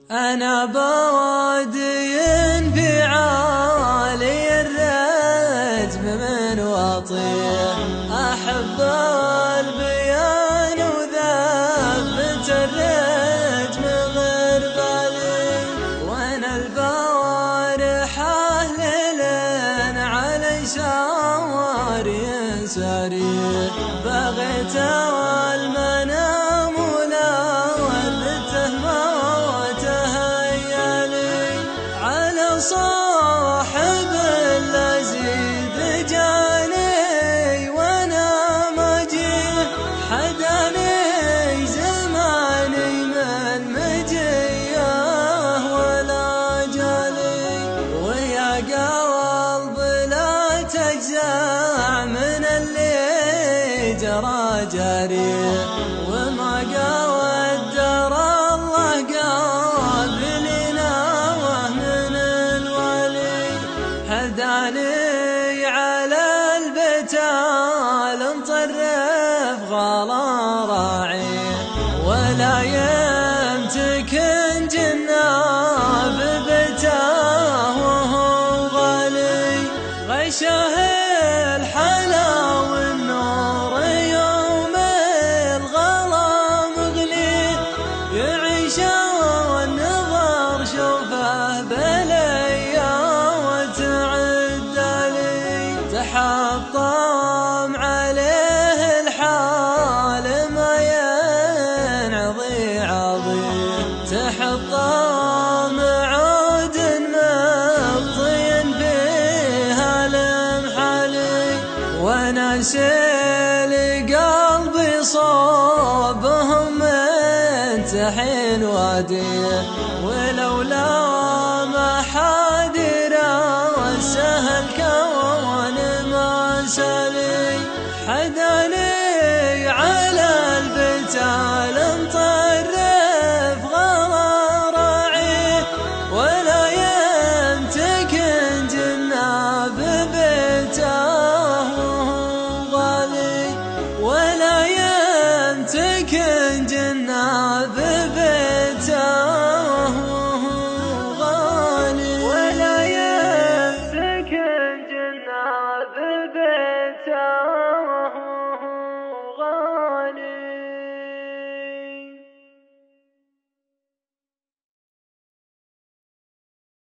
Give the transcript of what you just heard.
أنا بوادي في عالي الرجم من وطيح، أحب البيان وذبة الرجم غير بالي، وأنا البوارح أهلل على شواري سريح، بغيت والمنام ولا ولته صاحب الأزيد جاني وانا مجيه، حداني زماني من مجيه ولا جالي، ويا قلب لا تجزع من اللي جرى جريح، وما قدر الله قابلنا هداني على البتال مطرف غلا راعي، ولا يمتكن جناب بتاه وهو غالي، غشه الحلا والنور يوم الغلا مغلي، يعيش والنظر شوفه بليا تحطم عليه الحال ما ينعضي عظيم، تحطم عود مبطي فيها المحلي، وانا سيلي قلبي صوبهم من تحين واديه، ولولا ما حادر والسهل كون سالي، حداني على البتال مطرف غلا راعي، ولا يمتكن جناب بتاه وهو غالي، ولا يمتكن جناب بتاه وهو غالي، ولا يمتكن جناب بتاه.